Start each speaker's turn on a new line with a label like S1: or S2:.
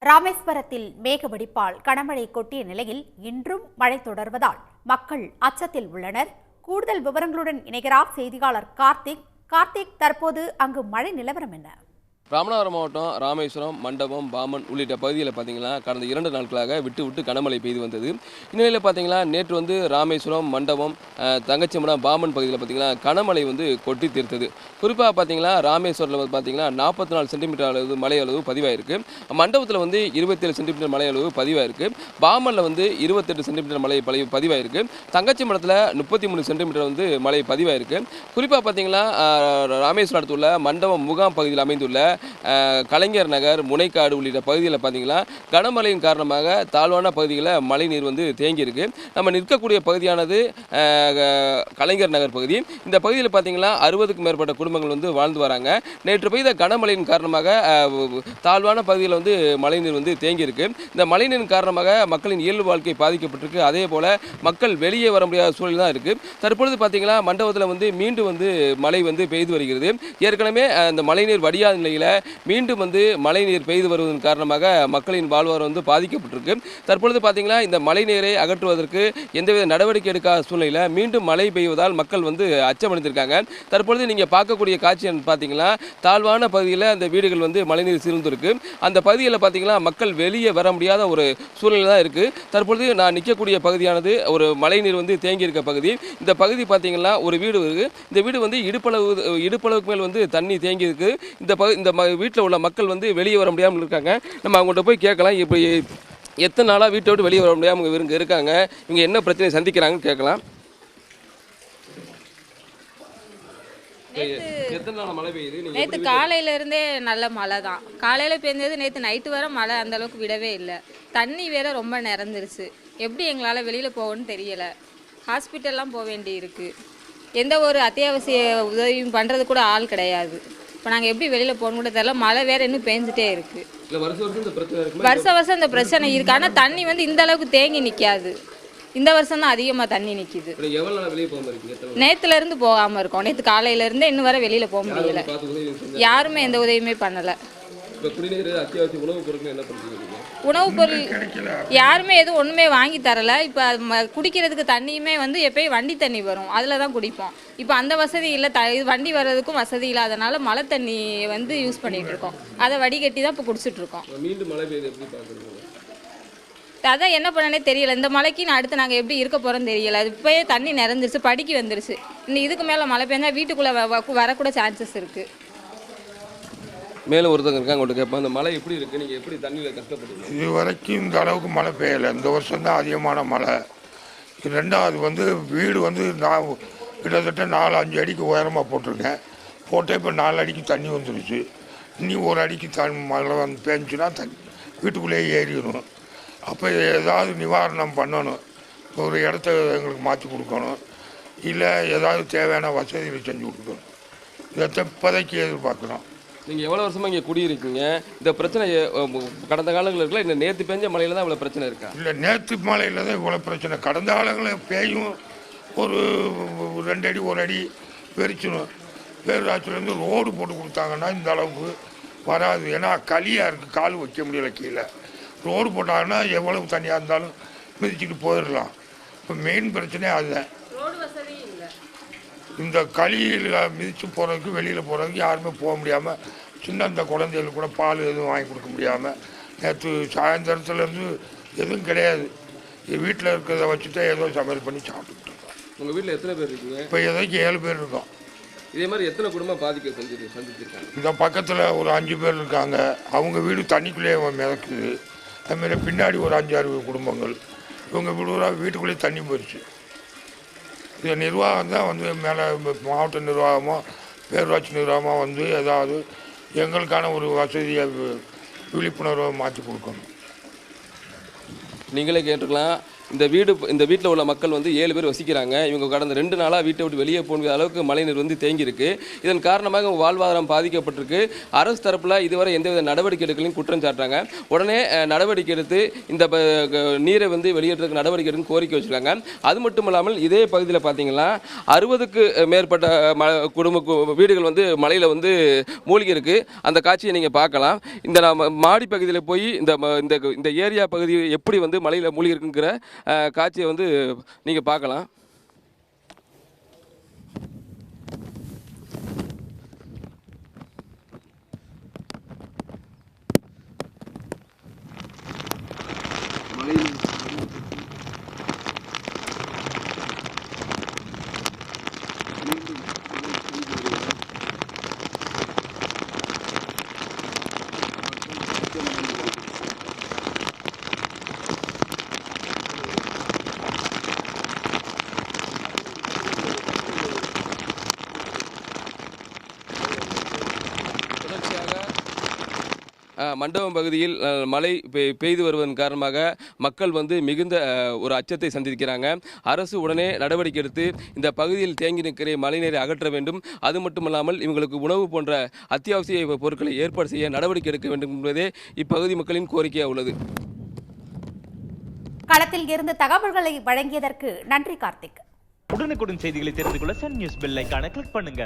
S1: ராமேஸ்வரத்தில் மேகவெடிப்பால் கனமழை கொட்டிய நிலையில் இன்றும் மழை தொடர்வதால் மக்கள் அச்சத்தில் உள்ளனர். கூடுதல் விவரங்களுடன் இணைகிறார் செய்தியாளர் கார்த்திக், தற்போது அங்கு மழை நிலவரம் என்ன?
S2: ராமநாதபுரம் மாவட்டம் ராமேஸ்வரம், மண்டபம், பாமன் உள்ளிட்ட பகுதிகளில் பார்த்தீங்கன்னா கடந்த 2 நாட்களாக விட்டு கனமழை பெய்து வந்தது. இந்நிலையில் பார்த்தீங்கன்னா நேற்று ராமேஸ்வரம், மண்டபம், தங்கச்சிமடம், பாமன் பகுதியில் பார்த்தீங்கன்னா கனமழை கொட்டி தீர்த்தது. குறிப்பாக பார்த்தீங்கன்னா ராமேஸ்வரத்தில் பார்த்தீங்கன்னா 44 சென்டிமீட்டர் அளவு மழை அளவு பதிவாயிருக்கு. மண்டபத்தில் 27 சென்டிமீட்டர் மழை அளவு பதிவாயிருக்கு. பாமனில் 28 சென்டிமீட்டர் மழை பதிவாயிருக்கு. தங்கச்சிமடத்தில் 33 சென்டிமீட்டர் மழை பதிவாயிருக்கு. குறிப்பாக பார்த்தீங்கன்னா ராமேஸ்வரம் அடுத்துள்ள மண்டபம் முகாம் பகுதியில் அமைந்துள்ள கலைஞர் நகர், முனைக்காடு உள்ளிட்ட பகுதிகளில் பார்த்தீங்கன்னா கனமழையின் காரணமாக தாழ்வான பகுதிகளில் மழை நீர் தேங்கியிருக்கு. நம்ம நிற்கக்கூடிய பகுதியானது கலைஞர் நகர் பகுதி. இந்த பகுதியில் பார்த்தீங்கன்னா 60க்கும் மேற்பட்ட குடும்பங்கள் வாழ்ந்து வராங்க. நேற்று பெய்த கனமழையின் காரணமாக தாழ்வான பகுதியில் மழை நீர் தேங்கியிருக்கு. இந்த மழை நீரின் காரணமாக மக்களின் இயல்பு வாழ்க்கை பாதிக்கப்பட்டிருக்கு. அதே போல மக்கள் வெளியே வர முடியாத சூழல் தான் இருக்குது. தற்பொழுது பார்த்தீங்கன்னா மண்டபத்தில் மீண்டும் மழை பெய்து வருகிறது. ஏற்கனவே அந்த மழைநீர் வடியாத நிலையில் மீண்டும் மழை நீர் பெய்து வருவதன் காரணமாக மக்களின் வாழ்வாதாரம் பாதிக்கப்பட்டிருக்கு. தற்பொழுது பார்த்தீங்கன்னா இந்த மழை நீரை அகற்றுவதற்கு எந்தவித நடவடிக்கை எடுக்காத சூழ்நிலையில் மீண்டும் மழை பெய்வதால் மக்கள் அச்சமடைந்திருக்காங்க. தற்பொழுது நீங்கள் பார்க்கக்கூடிய காட்சி பார்த்தீங்கன்னா தாழ்வான பகுதியில் அந்த வீடுகள் மழைநீர் சீர்ந்திருக்கு. அந்த பகுதியில் பார்த்தீங்கன்னா மக்கள் வெளியே வர முடியாத ஒரு சூழ்நிலை தான் இருக்குது. தற்பொழுது நான் நிற்கக்கூடிய பகுதியானது ஒரு மழைநீர் தேங்கி இருக்க பகுதி. இந்த பகுதி பார்த்தீங்கன்னா ஒரு வீடு இருக்குது. இந்த வீடு இடுப்பளவுக்கு மேல் தண்ணி தேங்கி இருக்கு. இந்த வீட்டில் உள்ள மக்கள் வெளியே வர முடியாமல் இருக்காங்க. நம்ம அவங்கள்ட்ட போய் கேட்கலாம், இப்போ எத்தனை நாளாக வீட்டை விட்டு வெளியே வர முடியாமல் இவங்க இருக்காங்க, இவங்க என்ன பிரச்சனை சந்திக்கிறாங்கன்னு கேட்கலாம்.
S3: நேற்று காலையில இருந்தே நல்ல மழை தான். காலையில பெஞ்சது, நேற்று நைட்டு வர மழை அந்த அளவுக்கு விடவே இல்லை. தண்ணி வேற ரொம்ப நிறந்துருச்சு. எப்படி எங்களால் வெளியில் போகணும்னு தெரியல. ஹாஸ்பிட்டல்லாம் போக வேண்டி இருக்கு. எந்த ஒரு அத்தியாவசிய உதவியும் பண்ணுறது கூட ஆள் கிடையாது. இப்போ நாங்கள் எப்படி வெளியில் போகணும் கூட தெரியல. மழை வேறு இன்னும் பேஞ்சிட்டே இருக்குது. வருஷம் இந்த பிரச்சனை இருக்குது. ஆனால் தண்ணி இந்த அளவுக்கு தேங்கி நிற்காது. இந்த வருஷம் தான் அதிகமாக தண்ணி நிற்கிது. நேற்றுலேருந்து போகாமல் இருக்கோம். நேற்று காலையிலேருந்தே இன்னும் வரை வெளியில் போக முடியல. யாருமே எந்த உதவியுமே பண்ணலை. உணவுப் பொருள் யாருமே எதுவும் ஒன்றுமே வாங்கி தரலை. இப்போ குடிக்கிறதுக்கு தண்ணியுமே எப்பயும் வண்டி தண்ணி வரும், அதில் தான் குடிப்போம். இப்போ அந்த வசதி இல்லை. இது வண்டி வர்றதுக்கும் வசதி இல்லாதனால மழை தண்ணி யூஸ் பண்ணிகிட்டு இருக்கோம். அதை வடிகட்டி தான் இப்போ குடிச்சிட்ருக்கோம். அதான் என்ன பண்ணனே தெரியல. இந்த மழைக்கு அடுத்து நாங்கள் எப்படி இருக்க போகிறோன்னு தெரியல. அது இப்போயே தண்ணி நிறந்துருச்சு, படிக்கி வந்துருச்சு. இன்னும் இதுக்கு மேலே மழை பெஞ்சால் வீட்டுக்குள்ளே வரக்கூட சான்சஸ் இருக்குது.
S2: மேலும் ஒருத்தங்க இருக்காங்க, அவங்கள்ட்ட கேட்பேன், அந்த மழை எப்படி இருக்குது, நீங்கள் எப்படி தண்ணியில் கஷ்டப்படுறீங்க?
S4: இது வரைக்கும் இந்த அளவுக்கு மழை பெய்யலை. இந்த வருஷம் தான் அதிகமான மழை. ரெண்டாவது வீடு நான் கிட்டத்தட்ட 4-5 அடிக்கு உயரமாக போட்டிருக்கேன். போட்டே இப்போ 4 அடிக்கு தண்ணி வந்துருச்சு. இன்னி 1 அடிக்கு மழை பேஞ்சுன்னா தண்ணி வீட்டுக்குள்ளேயே ஏறிடணும். அப்போ ஏதாவது நிவாரணம் பண்ணணும். ஒரு இடத்த எங்களுக்கு மாற்றி கொடுக்கணும், இல்லை ஏதாவது தேவையான வசதிகளை செஞ்சு கொடுக்கணும். இதை இப்போதைக்கு எதிர்பார்க்குறோம்.
S2: நீங்கள் எவ்வளோ வருஷமாக இங்கே குடியிருக்கீங்க? இந்த பிரச்சனை கடந்த காலங்களில் இருக்கல, இந்த நேற்று பெஞ்ச மழையில் தான் இவ்வளோ பிரச்சனை இருக்கா?
S4: இல்லை, நேற்று மழையில் தான் இவ்வளோ பிரச்சனை. கடந்த காலங்களில் பேயும் ஒரு 2 அடி 1 அடி பெருச்சிடும். பேரூராட்சியிலேருந்து ரோடு போட்டு கொடுத்தாங்கன்னா இந்த அளவுக்கு வராது. ஏன்னா களியாக இருக்குது, கால் வைக்க முடியல கீழே. ரோடு போட்டாங்கன்னா எவ்வளவு தனியாக இருந்தாலும் மிதிச்சுட்டு போயிடலாம். இப்போ மெயின் பிரச்சனையே அதுதான். இந்த களியில் மிதித்து போகிறதுக்கு, வெளியில் போகிறதுக்கு யாருமே போக முடியாமல், சின்ன இந்த குழந்தைகளுக்கு கூட பால் எதுவும் வாங்கி கொடுக்க முடியாமல், நேற்று சாயந்தரத்துலேருந்து எதுவும் கிடையாது. வீட்டில் இருக்கிறத வச்சுட்டு ஏதோ சமையல் பண்ணி சாப்பிட்டுருக்கோம்.
S2: உங்கள் வீட்டில் எத்தனை பேர் இருக்கீங்க?
S4: இப்போ ஏதாச்சும் 7 பேர் இருக்கோம்.
S2: இதே மாதிரி எத்தனை குடும்பம் சந்திச்சிருக்காங்க?
S4: இந்த பக்கத்தில் ஒரு 5 பேர் இருக்காங்க. அவங்க வீடு தண்ணிக்குள்ளேயே மிதக்குது. அதுமாரி பின்னாடி ஒரு 5-6 குடும்பங்கள். இவங்க வீட்டுக்குள்ளேயே தண்ணி போயிடுச்சு. இந்த நிர்வாகம் தான் மேலே மாவட்ட நிர்வாகமோ பேரூராட்சி நிர்வாகமோ ஏதாவது எங்களுக்கான ஒரு வசதியை விழிப்புணர்வை மாற்றி கொடுக்கணும்.
S2: நீங்களே கேட்டுக்கலாம். இந்த வீட்டில் உள்ள மக்கள் வந்து 7 பேர் வசிக்கிறாங்க. இவங்க கடந்த 2 நாளாக வீட்டை விட்டு வெளியே போகிற அளவுக்கு மழைநீர் வந்து தேங்கியிருக்கு. இதன் காரணமாக அவங்க வாழ்வாதாரம் பாதிக்கப்பட்டிருக்கு. அரசு தரப்பில் இதுவரை எந்தவித நடவடிக்கை எடுக்கலையும் குற்றம் சாட்டுறாங்க. உடனே நடவடிக்கை எடுத்து இந்த நீரை வந்து வெளியேற்றதுக்கு நடவடிக்கை எடுக்க கோரிக்கை வச்சுருக்காங்க. அது மட்டும் இல்லாமல் இதே பகுதியில் பார்த்தீங்கன்னா 60க்கு மேற்பட்ட வீடுகள் வந்து மழையில் வந்து மூழ்கி இருக்கு. அந்த காட்சியை நீங்கள் பார்க்கலாம். இந்த மாடி பகுதியில் போய் இந்த ஏரியா பகுதி எப்படி வந்து மழையில் மூழ்கி இருக்குங்கிற காட்சியை வந்து நீங்கள் பார்க்கலாம். மண்டபம் பகுதியில் மழை பெய்து வருவதன் காரணமாக மக்கள் வந்து மிகுந்த ஒரு அச்சத்தை சந்திக்கிறாங்க. அரசு உடனே நடவடிக்கை எடுத்து இந்த பகுதியில் தேங்கி நிற்கிற மழைநீரை அகற்ற வேண்டும். அது மட்டுமல்லாமல் இவங்களுக்கு உணவு போன்ற அத்தியாவசிய பொருட்களை ஏற்பாடு செய்ய நடவடிக்கை எடுக்க வேண்டும் என்பதே இப்பகுதி மக்களின் கோரிக்கையாக உள்ளது.
S1: களத்தில் இருந்து தகவல்களை வழங்கியதற்கு நன்றி கார்த்திக்.
S5: உடனுக்குடன் செய்திகளை தெரிந்து கொள்ள சன் நியூஸ் பெல் ஐகானை கிளிக் பண்ணுங்க.